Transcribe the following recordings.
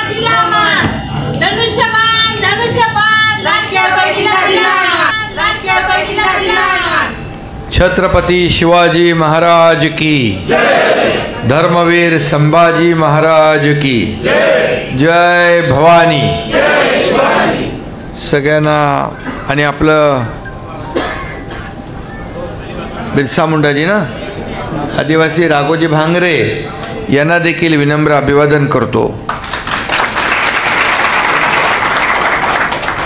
दिला मान, धनुष्यबाण धनुष्यबाण, लाडक्या बहिणीला दिला मान, लाडक्या बहिणीला दिला मान. छत्रपती शिवाजी महाराज की जय. धर्मवीर संभाजी महाराज की जय. जय भवानी. जय शिवाजी. सगळ्यांना आणि आपलं बिरसा मुंडाजी ना आदिवासी राघोजी भांगरे यांना देखील विनम्र अभिवादन करतो.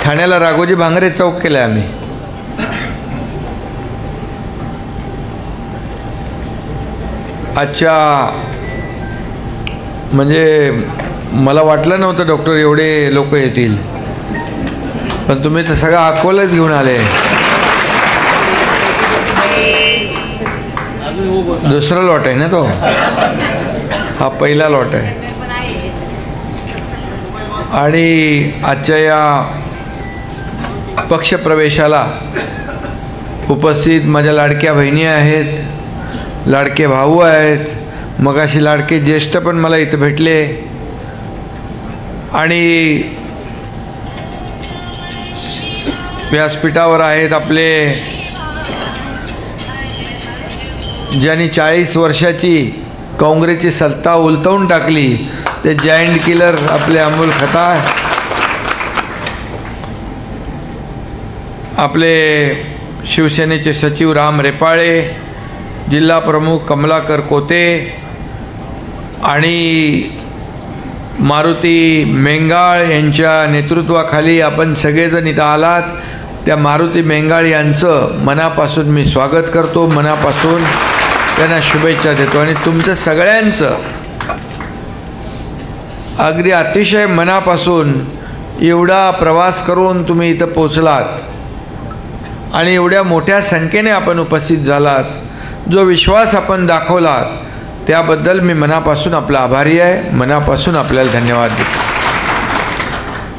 ठाण्याला राघोजी भांगरे चौक केलाय आम्ही. आजच्या म्हणजे मला वाटलं नव्हतं डॉक्टर एवढे लोक येतील, पण तुम्ही तर सगळं अकोलाच घेऊन आले. दुसरा लॉट आहे ना तो, हा पहिला लॉट आहे. आणि आजच्या या पक्षप्रवेशाला उपस्थित माझ्या लाडक्या बहिणी आहेत, लाडके भाऊ आहेत, मगाशी लाडके ज्येष्ठ पण मला इथं भेटले. आणि व्यासपीठावर आहेत आपले ज्यांनी 40 वर्षाची काँग्रेसची सत्ता उलटवून टाकली ते जायंट किलर आपले अमोल खताळ, आपले शिवसेनेचे सचिव राम रेपाळे, जिल्हा प्रमुख कमलाकर कोते आणि मारुती मेंगाळ यांच्या नेतृत्वाखाली आपण सगळेजण इथं आलात. त्या मारुती मेंगाळ यांचं मनापासून मी स्वागत करतो, मनापासून त्यांना शुभेच्छा देतो. आणि तुमचं सगळ्यांचं अगदी अतिशय मनापासून एवढा प्रवास करून तुम्ही इथं पोचलात आणि एवढ्या मोठ्या संख्येने आपण उपस्थित झालात, जो विश्वास आपण दाखवलात त्याबद्दल मी मनापासून आपला आभारी आहे, मनापासून आपल्याला धन्यवाद देतो.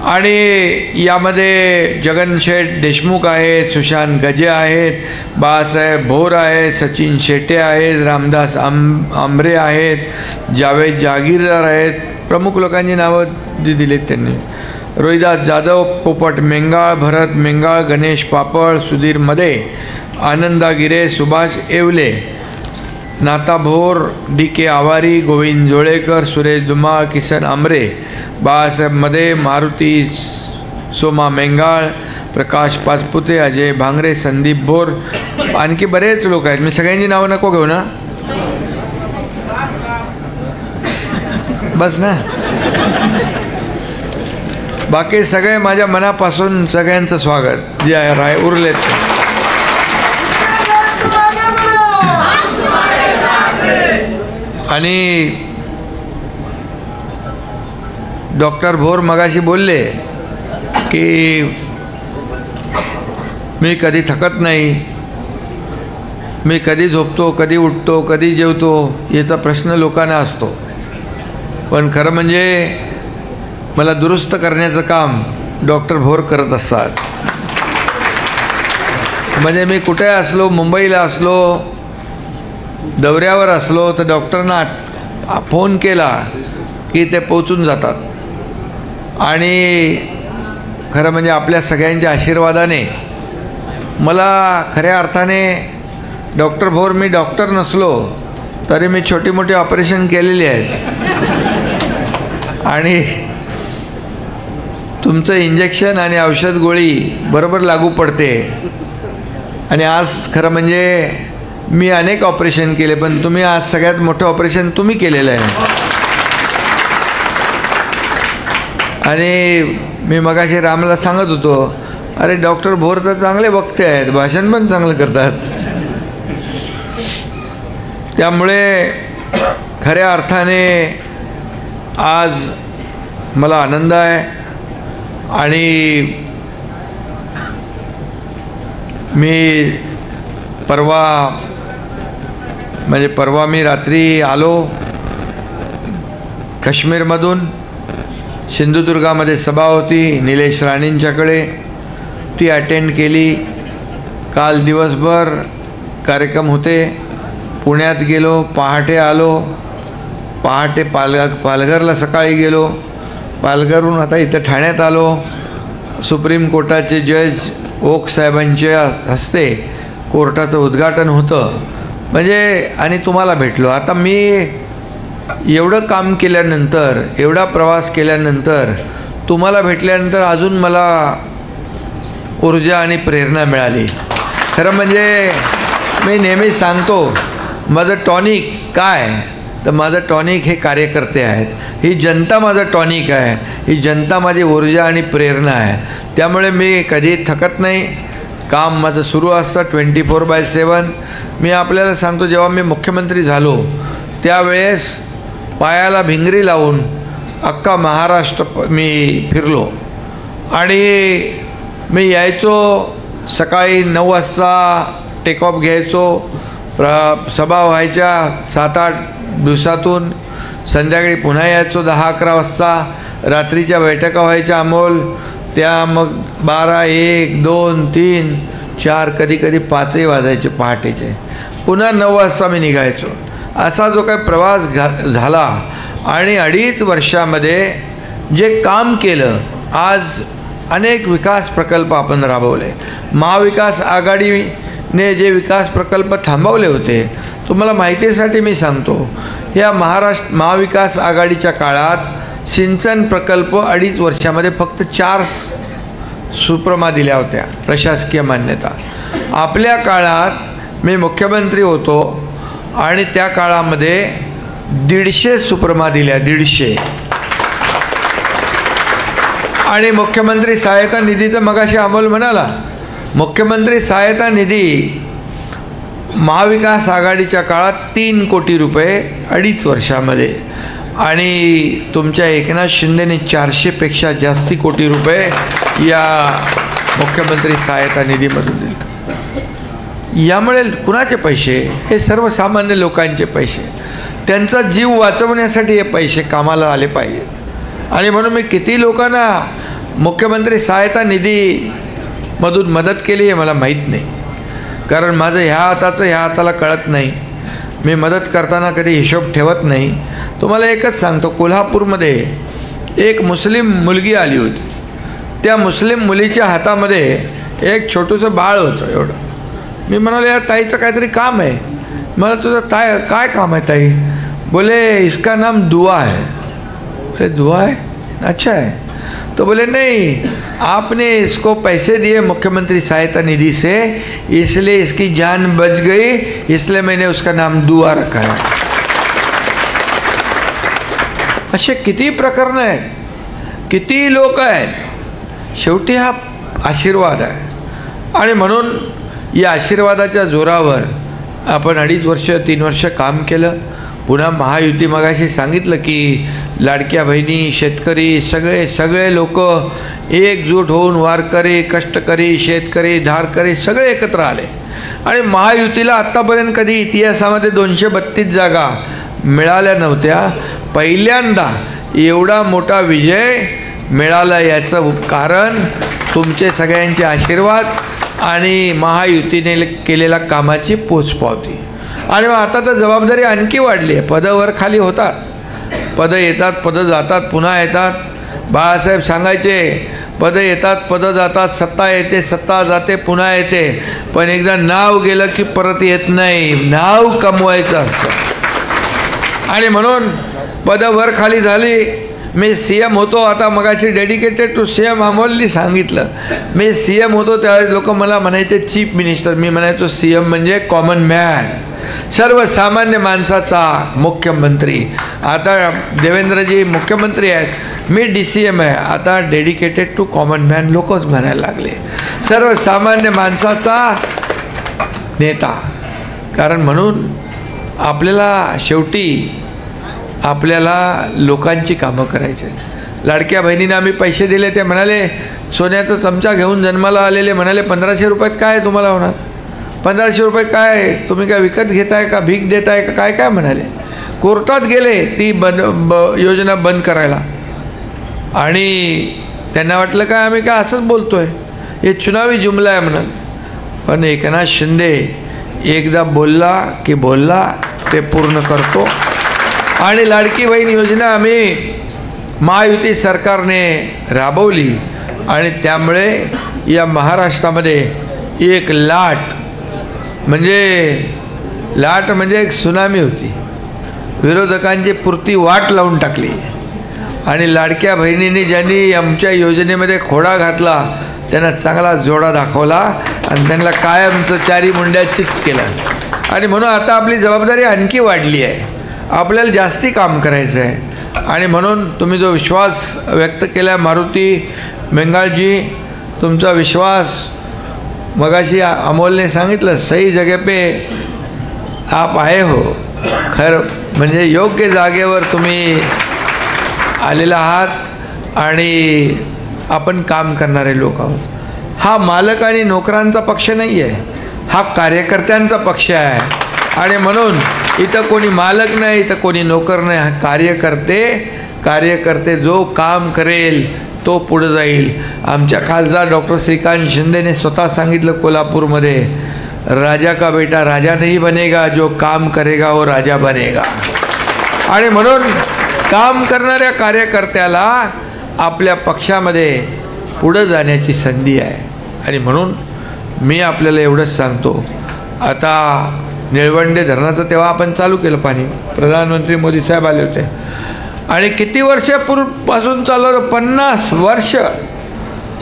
आणि यामध्ये जगनशेठ देशमुख आहेत, सुशांत गजे आहेत, बाळासाहेब भोर आहेत, सचिन शेटे आहेत, रामदास आंबरे आहेत, जावेद जहागीरदार आहेत, प्रमुख लोकांची नावं दिलीत त्यांनी. रोहिदास जाधव, पोपट मेंगाळ, भरत मेंगाळ, गणेश पापड, सुधीर मदे, आनंदा गिरे, सुभाष येवले, नाता भोर, डी के आवारी, गोविंद जोळेकर, सुरेश धुमाळ, किसन आमरे, बाळासाहेब मदे, मारुती सोमा मेंगाळ, प्रकाश पाचपुते, अजय भांगरे, संदीप भोर, आणखी बरेच लोक आहेत. मी सगळ्यांची नावं नको घेऊ ना, बस ना. बाकी सगळे माझ्या मनापासून सगळ्यांचं स्वागत जे आहे उरलेत. आणि डॉक्टर भोर मगाशी बोलले की मी कधी थकत नाही, मी कधी झोपतो, कधी उठतो, कधी जेवतो, याचा प्रश्न लोकांना असतो. पण खरं म्हणजे मला दुरुस्त करण्याचं काम डॉक्टर भोर करत असतात. म्हणजे मी कुठे असलो, मुंबईला असलो, दौऱ्यावर असलो तर डॉक्टरना फोन केला की ते पोचून जातात. आणि खरं म्हणजे आपल्या सगळ्यांच्या आशीर्वादाने मला खऱ्या अर्थाने डॉक्टर भोर, मी डॉक्टर नसलो तरी मी छोटी मोठी ऑपरेशन केलेली आहेत आणि तुमचं इंजेक्शन आणि औषध गोळी बरोबर लागू पडते. आणि आज खरं म्हणजे मी अनेक ऑपरेशन केले, पण तुम्ही आज सगळ्यात मोठं ऑपरेशन तुम्ही केलेलं आहे. आणि मी मगाशी रामला सांगत होतो, अरे डॉक्टर भोर तर चांगले वक्ते आहेत, भाषण पण चांगलं करतात. त्यामुळे खऱ्या अर्थाने आज मला आनंद आहे. आणि मी परवा मी रात्री आलो काश्मीरमधून. सिंधुदुर्गामध्ये सभा होती निलेश राणेंच्याकडे, ती अटेंड केली. काल दिवसभर कार्यक्रम होते. पुण्यात गेलो, पहाटे आलो, पहाटे पालघरला सकाळी गेलो, पालघरहून आता इथं ठाण्यात आलो. सुप्रीम कोर्टाचे जज ओक साहेबांच्या हस्ते कोर्टाचं उद्घाटन होतं म्हणजे आणि तुम्हाला भेटलो. आता मी एवढं काम केल्यानंतर, एवढा प्रवास केल्यानंतर, तुम्हाला भेटल्यानंतर अजून मला ऊर्जा आणि प्रेरणा मिळाली. खरं म्हणजे मी नेहमीच सांगतो माझं टॉनिक काय, तर माझं टॉनिक हे कार्यकर्ते आहेत. ही जनता माझं टॉनिक आहे. ही जनता माझी ऊर्जा आणि प्रेरणा आहे. त्यामुळे मी कधी थकत नाही. काम माझं सुरू असतं 24/7. मी आपल्याला सांगतो, जेव्हा मी मुख्यमंत्री झालो त्यावेळेस पायाला भिंगरी लावून अख्खा महाराष्ट्र मी फिरलो. आणि मी यायचो सकाळी 9 वाजता टेक ऑफ घ्यायचो. सभा व्हायच्या 7-8 दिवसातून. संध्याकाळी पुन्हा यायचो 10-11 वाजता. रात्रीच्या बैठका व्हायच्या अमोल, त्या मग 12, 1, 2, 3, 4, कधी 5ही वाजायचे पहाटेचे. पुन्हा 9 वाजता मी निघायचो. असा जो काही प्रवास झाला आणि 2.5 वर्षामध्ये जे काम केलं, आज अनेक विकास प्रकल्प आपण राबवले. महाविकास आघाडीने जे विकास प्रकल्प थांबवले होते, तुम्हाला माहितीसाठी मी सांगतो, या महाविकास आघाडीच्या काळात सिंचन प्रकल्प 2.5 वर्षामध्ये फक्त 4 सुप्रमा दिल्या होत्या, प्रशासकीय मान्यता. आपल्या काळात मी मुख्यमंत्री होतो आणि त्या काळामध्ये 150 सुप्रमा दिल्या, 150. आणि मुख्यमंत्री सहायता निधीचं मगाशी अमोल म्हणाला, मुख्यमंत्री सहायता निधी महाविकास आघाडीच्या काळात 3 कोटी रुपये 2.5 वर्षामध्ये. आणि तुमच्या एकनाथ शिंदेने 400पेक्षा जास्ती कोटी रुपये या मुख्यमंत्री सहायता निधीमधून दिले. यामुळे कुणाचे पैसे? हे सर्वसामान्य लोकांचे पैसे. त्यांचा जीव वाचवण्यासाठी हे पैसे कामाला आले पाहिजेत. आणि म्हणून मी किती लोकांना मुख्यमंत्री सहायता निधीमधून मदत केली हे मला माहीत नाही, कारण माझं ह्या हाताचं ह्या हाताला कळत नाही. मी मदत करताना कधी हिशोब ठेवत नाही. तुम्हाला एकच सांगतो, कोल्हापूरमध्ये एक मुस्लिम मुलगी आली होती. त्या मुस्लिम मुलीच्या हातामध्ये एक छोटंसं बाळ होतं एवढं. मी म्हणालो, या ताईचं काहीतरी काम आहे. मला तुझं काय काम आहे ताई? बोले इसका नाम दुआ है. बोले दुआ है, अच्छा है. तो बोले नहीं, आपने इसको पैसे दिए मुख्यमंत्री सहायता निधि से, इसलिए इसकी जान बच गई, इसलिए मैंने उसका नाम दुआ रखा है. असे किती प्रकरण आहेत, किती लोक आहेत. शेवटी हा आशीर्वाद आहे. आणि म्हणून या आशीर्वादाच्या जोरावर आपण 2.5 वर्ष 3 वर्ष काम केलं. पुन्हा महायुती, मगाशी सांगितलं की लाडक्या बहिणी, शेतकरी, सगळे लोक एकजूट होऊन वारकरी, कष्टकरी, शेतकरी, धारकरी सगळे एकत्र आले. आणि महायुतीला आत्तापर्यंत कधी इतिहासामध्ये 232 जागा मिळाल्या नव्हत्या. पहिल्यांदा एवढा मोठा विजय मिळाला. याचं कारण तुमचे सगळ्यांचे आशीर्वाद आणि महायुतीने केलेल्या कामाची पोचपावती. आणि आता तर जबाबदारी आणखी वाढली आहे. पदं वर खाली होतात, पदं येतात, पदं जातात, पुन्हा येतात. बाळासाहेब सांगायचे, पदं येतात, पदं जातात, सत्ता येते, सत्ता जाते, पुन्हा येते, पण एकदा नाव गेलं की परत येत नाही. नाव कमवायचं असतं. आणि म्हणून पदं वर खाली झाली. मी CM होतो, आता मगाशी डेडिकेटेड टू CM अमोलनी सांगितलं. मी CM होतो त्यावेळेस लोक मला म्हणायचे चीफ मिनिस्टर. मी म्हणायचो CM म्हणजे कॉमन मॅन, सर्वसामान्य माणसाचा मुख्यमंत्री. आता देवेंद्रजी मुख्यमंत्री आहेत, मी DCM आहे. आता डेडिकेटेड टू कॉमन मॅन लोकच म्हणायला लागले, सर्वसामान्य माणसाचा नेता. कारण म्हणून आपल्याला शेवटी लोकांची कामं करायची. लाडक्या बहिणींना आम्ही पैसे दिले, ते म्हणाले सोन्याचा चमचा घेऊन जन्माला आलेले म्हणाले 1500 रुपयात काय तुम्हाला होणार? 1500 रुपये काय तुम्ही काय विकत घेताय का, भीक देताय का, काय काय म्हणाले. कोर्टात गेले ती योजना बंद करायला. आणि त्यांना वाटलं काय आम्ही काय असंच बोलतोय, हे चुनावी जुमला आहे म्हणाल. पण एकनाथ शिंदे एकदा बोलला की बोलला, ते पूर्ण करतो. आणि लाडकी बहीण योजना आम्ही महायुती सरकारने राबवली आणि त्यामुळे या महाराष्ट्रामध्ये एक लाट म्हणजे एक सुनामी होती. विरोधकांची पुरती वाट लावून टाकली आणि लाडक्या बहिणींनी ज्यांनी आमच्या योजनेमध्ये खोडा घातला त्यांना चांगला जोडा दाखवला आणि त्यांना कायमचं चारी मुंड्या चित केलं. आणि म्हणून आता आपली जबाबदारी आणखी वाढली आहे. आपल्याला जास्ती काम करायचं आहे आणि म्हणून तुम्ही जो विश्वास व्यक्त केला मारुती मेंगाळजी, तुमचा विश्वास मगाशी अमोलने सांगितलं, सही जगह पे आप आए हो. खरं म्हणजे योग्य जागेवर तुम्ही आलेला आहात आणि आपण काम करणारे लोक आहोत. हा मालक आणि नोकरांचा पक्ष नाही आहे, हा कार्यकर्त्यांचा पक्ष आहे. आणि म्हणून इथं कोणी मालक नाही, इथं कोणी नोकर नाही, हा कार्यकर्ते जो काम करेल तो पुढे जाईल. आमच्या खासदार डॉक्टर श्रीकांत शिंदेने स्वतः सांगितलं कोल्हापूरमध्ये, राजा का बेटा राजा नहीं बनेगा, जो काम करेगा वो राजा बनेगा. आणि म्हणून काम करणाऱ्या कार्यकर्त्याला आपल्या पक्षामध्ये पुढे जाण्याची संधी आहे. आणि म्हणून मी आपल्याला एवढंच सांगतो, आता निळवंडे धरणाचं तेव्हा आपण चालू केलं पाणी, प्रधानमंत्री मोदी साहेब आले होते आणि किती वर्षापूर्वीपासून चालू होतं, 50 वर्ष.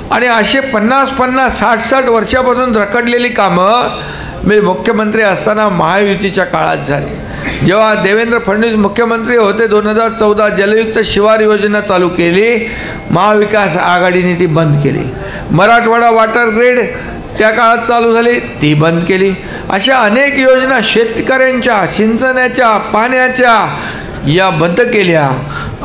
आणि असे 50-60 वर्षापासून रखडलेली कामं मी मुख्यमंत्री असताना महायुतीच्या काळात झाली. जेव्हा देवेंद्र फडणवीस मुख्यमंत्री होते 2014 जलयुक्त शिवार योजना चालू केली, महाविकास आघाडीने ती बंद केली. मराठवाडा वॉटर ग्रिड त्या काळात चालू झाली, ती बंद केली. अशा अनेक योजना शेतकऱ्यांच्या सिंचनाच्या पाण्याच्या या बंद केल्या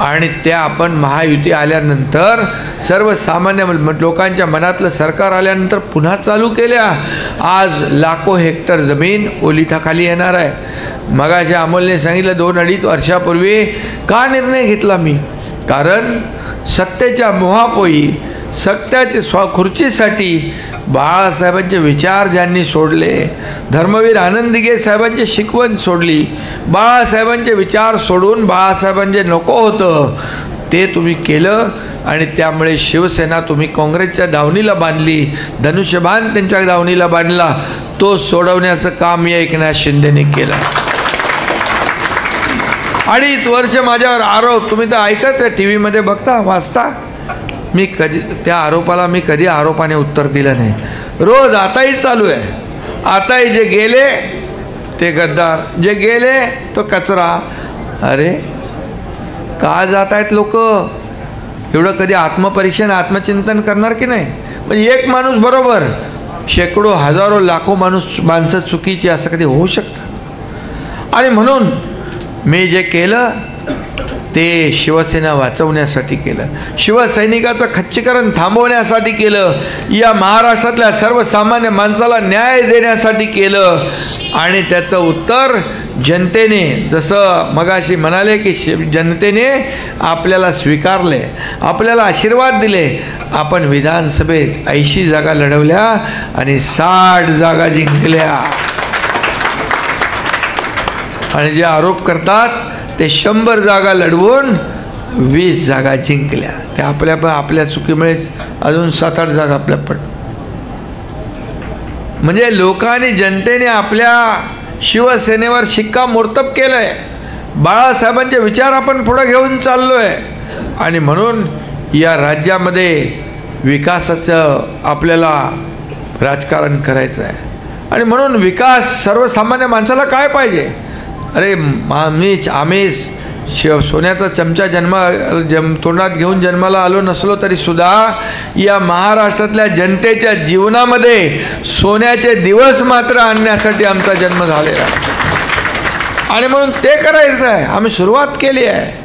आणि त्या आपण महायुती आल्यानंतर सर्वसामान्य लोकांच्या मनातलं सरकार आल्यानंतर पुन्हा चालू केल्या. आज लाखो हेक्टर जमीन ओलिताखाली येणार आहे. मगाशी अमोलने सांगितलं 2-2.5 वर्षापूर्वी का निर्णय घेतला मी, कारण सत्तेच्या मोहापोई सत्याचे खुर्चीसाठी बाळासाहेबांचे विचार ज्यांनी सोडले, धर्मवीर आनंद दिघे साहेबांची शिकवण सोडली, बाळासाहेबांचे विचार सोडून बाळासाहेबांचे नको होतं ते तुम्ही केलं आणि त्यामुळे शिवसेना तुम्ही काँग्रेसच्या दावणीला बांधली, धनुष्यबाण त्यांच्या दावणीला बांधला. तो सोडवण्याचं काम या एकनाथ शिंदेने केलं. 2.5 वर्ष माझ्यावर आरोप, तुम्ही तर ऐकत टी व्हीमध्ये बघता वाचता, मी त्या आरोपाला कधी आरोपाने उत्तर दिलं नाही. रोज आताही चालू आहे. आताही जे गेले ते गद्दार, जे गेले तो कचरा. अरे का जात आहेत लोक? एवढं कधी आत्मपरीक्षण आत्मचिंतन करणार की नाही? म्हणजे एक माणूस बरोबर, शेकडो हजारो लाखो माणसं चुकीची असं कधी होऊ शकतं? आणि म्हणून मी जे केलं ते शिवसेना वाचवण्यासाठी केलं, शिवसैनिकाचं खच्चीकरण थांबवण्यासाठी केलं, या महाराष्ट्रातल्या सर्वसामान्य माणसाला न्याय देण्यासाठी केलं. आणि त्याचं उत्तर जनतेने, जसं मगाशी म्हणाले की जनतेने आपल्याला स्वीकारले, आपल्याला आशीर्वाद दिले. आपण विधानसभेत 80 जागा लढवल्या आणि 60 जागा जिंकल्या. आणि जे आरोप करतात ते 100 जागा लढवून 20 जागा जिंकल्या. त्या आपल्या चुकीमुळे अजून 7-8 जागा आपल्या म्हणजे लोकांनी, जनतेने आपल्या शिवसेनेवर शिक्कामोर्तब केलंय. बाळासाहेबांचे विचार आपण पुढे घेऊन चाललोय. आणि म्हणून या राज्यामध्ये विकासाचं आपल्याला राजकारण करायचं आहे. आणि म्हणून विकास, सर्वसामान्य माणसाला काय पाहिजे? अरे आम्ही सोन्याचा चमचा तोंडात घेऊन जन्माला आलो नसलो तरी सुद्धा या महाराष्ट्रातल्या जनतेच्या जीवनामध्ये सोन्याचे दिवस मात्र आणण्यासाठी आमचा जन्म झालेला आहे. आणि म्हणून ते करायचं आहे. आम्ही सुरुवात केली आहे.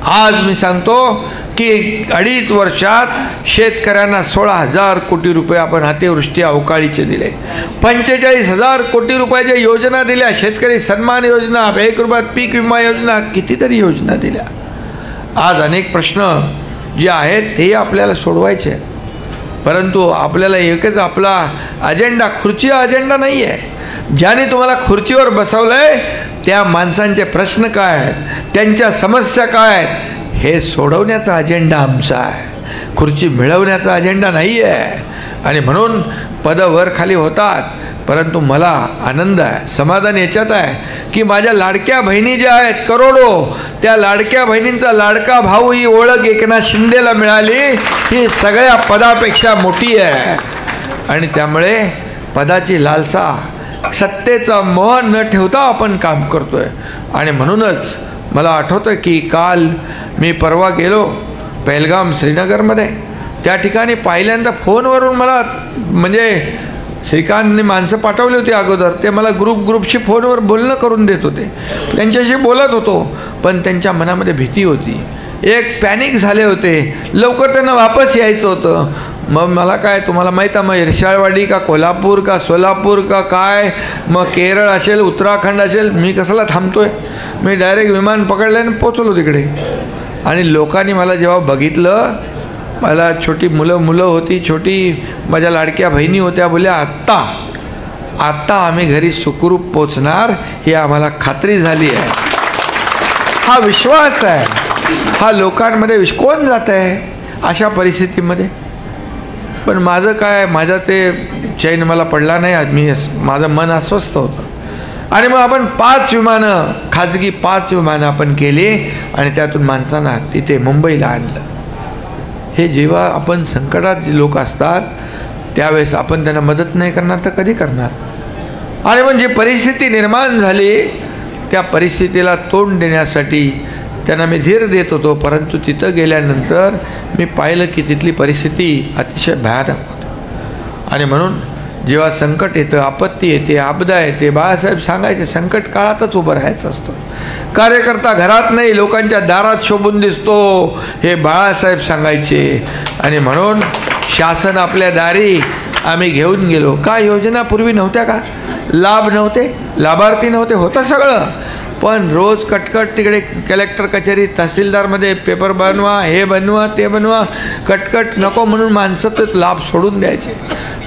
आज मी सांगतो की 2.5 वर्षात शेतकऱ्यांना 16,000 कोटी रुपये आपण अतिवृष्टी अवकाळीचे दिले, 45,000 कोटी रुपयाच्या योजना दिल्या, शेतकरी सन्मान योजना, 1 रुपयात पीक विमा योजना, कितीतरी योजना दिल्या. आज अनेक प्रश्न जे आहेत ते आपल्याला सोडवायचे, परंतु आपल्याला एकच आपला अजेंडा, खुर्ची अजेंडा नाही आहे. ज्याने तुम्हाला खुर्चीवर बसवलंय त्या माणसांचे प्रश्न काय आहेत, त्यांच्या समस्या काय आहेत हे सोडवण्याचा अजेंडा आमचा आहे, खुर्ची मिळवण्याचा अजेंडा नाही आहे. आणि म्हणून पदं वर खाली होतात, परंतु मला आनंद आहे, समाधान याच्यात आहे की माझ्या लाडक्या बहिणी ज्या आहेत करोडो, त्या लाडक्या बहिणींचा लाडका भाऊ ही ओळख एकनाथ शिंदेला मिळाली, ही सगळ्या पदापेक्षा मोठी आहे. आणि त्यामुळे पदाची लालसा, सत्तेचा मोह न ठेवता आपण काम करतोय. आणि म्हणूनच मला आठवतं की काल मी परवा गेलो पहलगाम श्रीनगरमध्ये, त्या ठिकाणी पहिल्यांदा फोनवरून मला म्हणजे श्रीकांतने माणसं पाठवली होती अगोदर, ते मला ग्रुपशी फोनवर बोलणं करून देत होते, त्यांच्याशी बोलत होतो, पण त्यांच्या मनामध्ये भीती होती, एक पॅनिक झाले होते, लवकर त्यांना वापस यायचं होतं. मग मला काय, तुम्हाला माहीत आहे, मग इर्शाळवाडी का कोल्हापूर का सोलापूर का काय, मग केरळ असेल उत्तराखंड असेल, मी कशाला थांबतोय, मी डायरेक्ट विमान पकडल्याने पोचलो तिकडे. आणि लोकांनी मला जेव्हा बघितलं, मला छोटी मुलं होती, छोटी माझ्या लाडक्या बहिणी होत्या, बोल्या आत्ता आम्ही घरी सुखरूप पोचणार, ही आम्हाला खात्री झाली आहे. हा विश्वास आहे, हा लोकांमध्ये कोण जात आहे अशा परिस्थितीमध्ये. पण माझं काय, माझा ते चैन मला पडला नाही, मी माझं मन अस्वस्थ होतं. आणि मग आपण 5 विमानं, खाजगी 5 विमानं आपण केली आणि त्यातून माणसांना तिथे मुंबईला आणलं. हे जेव्हा आपण संकटात जे लोक असतात त्यावेळेस आपण त्यांना मदत नाही करणार तर कधी करणार. आणि मग जी परिस्थिती निर्माण झाली त्या परिस्थितीला तोंड देण्यासाठी त्यांना मी धीर देत होतो, परंतु तिथं गेल्यानंतर मी पाहिलं की तिथली परिस्थिती अतिशय भयानक होती. आणि म्हणून जेव्हा संकट येतं, आपत्ती येते, आपदा येते, बाळासाहेब सांगायचे संकट काळातच उभं राहायचं असतं. कार्यकर्ता घरात नाही, लोकांच्या दारात शोभून दिसतो, हे बाळासाहेब सांगायचे. आणि म्हणून शासन आपल्या दारी आम्ही घेऊन गेलो. का योजना पूर्वी नव्हत्या का, लाभ नव्हते, लाभार्थी नव्हते, होतं सगळं, पण रोज कटकट तिकडे कलेक्टर कचेरी तहसीलदारमध्ये पेपर बनवा, हे बनवा, ते बनवा, कटकट नको म्हणून माणसं ते लाभ सोडून द्यायचे.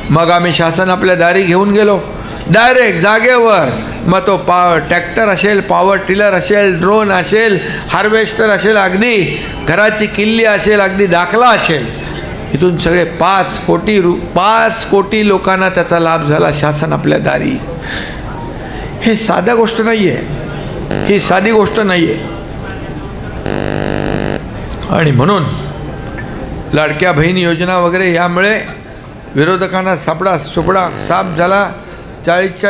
मग आम्ही शासन आपल्या दारी घेऊन गेलो डायरेक्ट जागेवर. मग तो ट्रॅक्टर असेल, पॉवर टिलर असेल, ड्रोन असेल, हार्वेस्टर असेल, अगदी घराची किल्ली असेल, अगदी दाखला असेल, इथून सगळे 5 कोटी लोकांना त्याचा लाभ झाला शासन आपल्या दारी. हे साधा गोष्ट नाही आहे, ही साधी गोष्ट नाही आहे. आणि म्हणून लाडक्या बहीण योजना वगैरे यामुळे विरोधकांना सापडा साप झाला, 40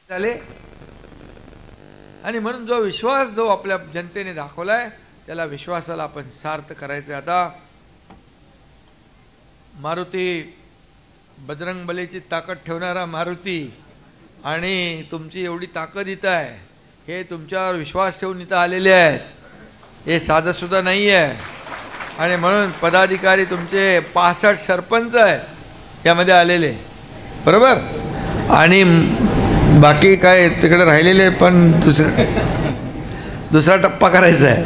झाले. आणि म्हणून जो विश्वास जो आपल्या जनतेने दाखवलाय त्याला विश्वासाला आपण सार्थ करायचं. आता मारुती, बजरंगबलीची ताकद ठेवणारा मारुती आणि तुमची एवढी ताकद इथं आहे, हे तुमच्यावर विश्वास ठेवून इथं आलेले आहेत, हे साधं सुद्धा नाही आहे. आणि म्हणून पदाधिकारी तुमचे 65 सरपंच आहेत यामध्ये आलेले, बरोबर, आणि बाकी काय तिकडे राहिलेले, पण दुसरा टप्पा करायचा आहे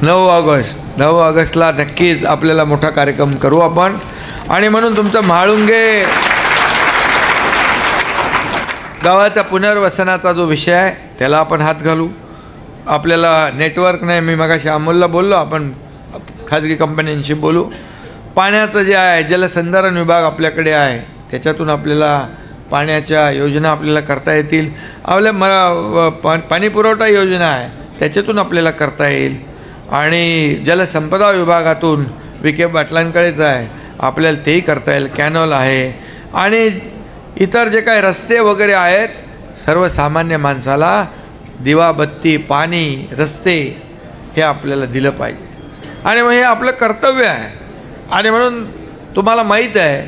9 ऑगस्टला नक्कीच आपल्याला मोठा कार्यक्रम करू आपण. आणि म्हणून तुमचं म्हाळुंगे गावाचा पुनर्वसनाचा जो विषय आहे त्याला आपण हात घालू. आपल्याला नेटवर्क नाही, मी मगाशी अमोलला बोललो, आपण खाजगी कंपन्यांशी बोलू. पाण्याचं जे आहे जलसंधारण विभाग आपल्याकडे आहे, त्याच्यातून आपल्याला पाण्याच्या योजना आपल्याला करता येतील. आपल्या पाणी पुरवठा योजना आहे त्याच्यातून आपल्याला करता येईल. आणि जलसंपदा विभागातून विखे पाटलांकडेच आहे, आपल्याला तेही करता येईल. कॅनॉल आहे आणि इतर जे काही रस्ते वगैरे आहेत, सर्वसामान्य माणसाला दिवाबत्ती, पाणी, रस्ते हे आपल्याला दिलं पाहिजे. आणि मग हे आपलं कर्तव्य आहे. आणि म्हणून तुम्हाला माहीत आहे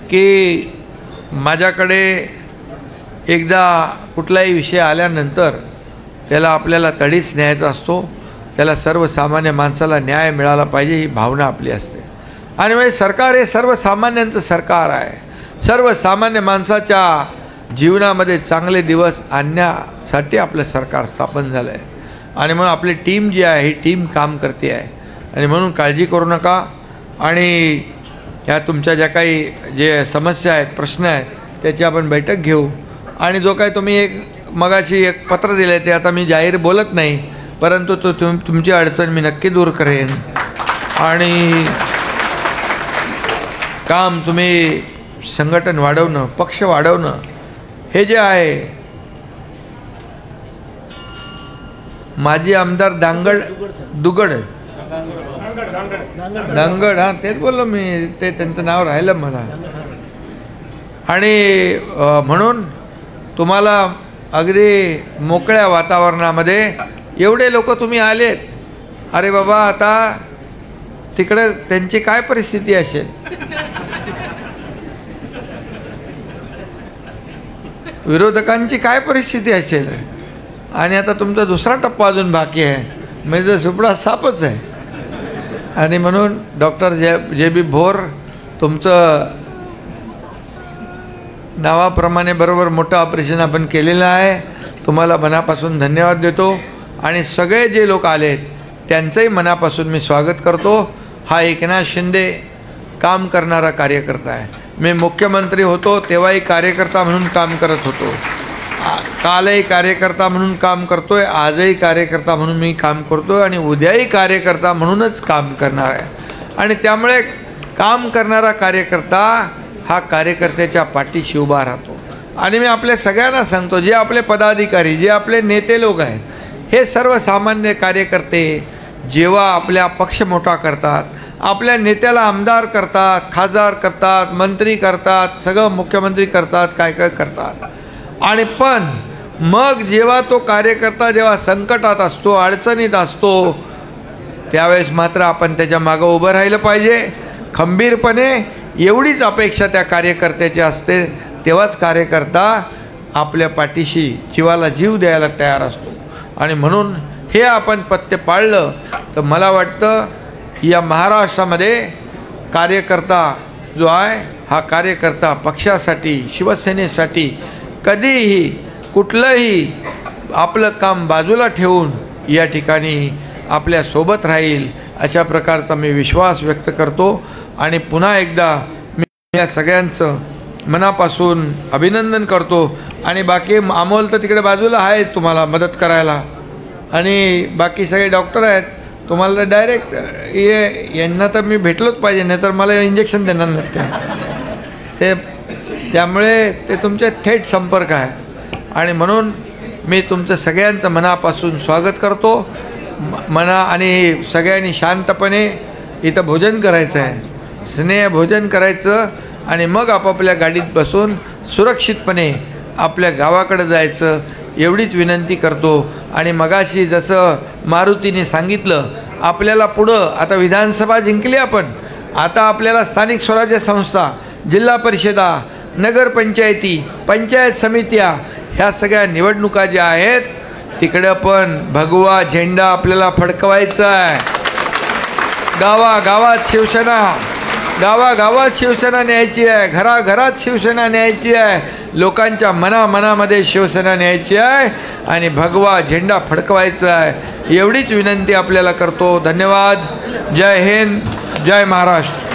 की माझ्याकडे एकदा कुठलाही विषय आल्यानंतर त्याला आपल्याला तडीस न्यायचा असतो, त्याला सर्वसामान्य माणसाला न्याय मिळाला पाहिजे ही भावना आपली असते. आणि म्हणजे सरकार हे सर्वसामान्यांचं सरकार आहे, सर्वसामान्य माणसाच्या जीवनामध्ये चांगले दिवस आणण्यासाठी आपलं सरकार स्थापन झालं आहे. आणि म्हणून आपली टीम जी आहे ही टीम काम करते आहे. आणि म्हणून काळजी करू नका. आणि ह्या तुमच्या ज्या काही जे समस्या आहेत, प्रश्न आहेत, त्याची आपण बैठक घेऊ. आणि जो काही तुम्ही मगाशी एक पत्र दिलं आहे ते आता मी जाहीर बोलत नाही, परंतु तो तुमची अडचण मी नक्की दूर करेन आणि काम तुम्ही संघटन वाढवणं, पक्ष वाढवणं हे जे आहे. माजी आमदार दुगड हां तेच बोललो मी, ते त्यांचं नाव राहिलं मला. आणि म्हणून तुम्हाला अगदी मोकळ्या वातावरणामध्ये एवढे लोक तुम्ही आलेत. अरे बाबा, आता तिकडे त्यांची काय परिस्थिती असेल, विरोधकांची काय परिस्थिती असेल. आणि आता तुमचा दुसरा टप्पा अजून बाकी आहे, म्हणजे सुपडा सापच आहे. आणि म्हणून डॉक्टर जे बी भोर, तुमचं नावाप्रमाणे बरोबर मोठं ऑपरेशन आपण केलेलं आहे. तुम्हाला मनापासून धन्यवाद देतो आणि सगळे जे लोक आलेत त्यांचंही मनापासून मी स्वागत करतो. हा एकनाथ शिंदे काम करणारा कार्यकर्ता आहे. मी मुख्यमंत्री होतो तेव्हाही कार्यकर्ता म्हणून काम करत होतो, कालही कार्यकर्ता म्हणून काम करतोय, आजही कार्यकर्ता म्हणून मी काम करतोय आणि उद्याही कार्यकर्ता म्हणूनच काम करणार आहे. आणि त्यामुळे काम करणारा कार्यकर्ता हा कार्यकर्त्याच्या पाठीशी उभा राहतो. आणि मी आपल्या सगळ्यांना सांगतो, जे आपले पदाधिकारी, जे आपले नेते लोक आहेत, हे सर्वसामान्य कार्यकर्ते जेव्हा आपल्या पक्ष मोठा करतात, आपल्या नेत्याला आमदार करतात, खासदार करतात, मंत्री करतात, सगळं मुख्यमंत्री करतात, काय काय करतात. आणि पण मग जेव्हा तो कार्यकर्ता जेव्हा संकटात असतो, अडचणीत असतो, त्यावेळेस मात्र आपण त्याच्या मागं उभं राहिलं पाहिजे खंबीरपणे. एवढीच अपेक्षा त्या कार्यकर्त्याची असते. तेव्हाच कार्यकर्ता आपल्या पाठीशी जीवाला जीव द्यायला तयार असतो. आणि म्हणून हे आपण पथ्य पाळलं तर मला वाटतं या महाराष्ट्रामध्ये कार्यकर्ता जो आहे, हा कार्यकर्ता पक्षासाठी, शिवसेनेसाठी कधीही कुठलंही आपलं काम बाजूला ठेवून या ठिकाणी आपल्यासोबत राहील, अशा प्रकारचा मी विश्वास व्यक्त करतो. आणि पुन्हा एकदा मी या सगळ्यांचं मनापासून अभिनंदन करतो. आणि बाकी अमोल तर तिकडे बाजूला आहे तुम्हाला मदत करायला, आणि बाकी सगळे डॉक्टर आहेत, तुम्हाला डायरेक्ट यांना तर मी भेटलोच पाहिजे, नाही तर मला इंजेक्शन देणार नाही ते. त्यामुळे ते तुमचे थेट संपर्क आहे. आणि म्हणून मी तुमचं सगळ्यांचं मनापासून स्वागत करतो. आणि सगळ्यांनी शांतपणे इथं भोजन करायचं आहे, स्नेह भोजन करायचं आणि मग आपापल्या गाडीत बसून सुरक्षितपणे आपल्या गावाकडे जायचं, एवढीच विनंती करतो. आणि मगाशी जसं मारुतीने सांगितलं, आपल्याला पुढं आता विधानसभा जिंकली आपण, आता आपल्याला स्थानिक स्वराज्य संस्था, जिल्हा परिषदा, नगरपंचायती, पंचायत समित्या, ह्या सगळ्या निवडणुका ज्या आहेत तिकडं पण भगवा झेंडा आपल्याला फडकवायचा आहे. गावागावात शिवसेना न्यायची आहे, घराघरात शिवसेना न्यायची आहे, लोकांच्या मनामध्ये शिवसेना न्यायची आहे आणि भगवा झेंडा फडकवायचा आहे. एवढीच विनंती आपल्याला करतो. धन्यवाद. जय हिंद, जय महाराष्ट्र.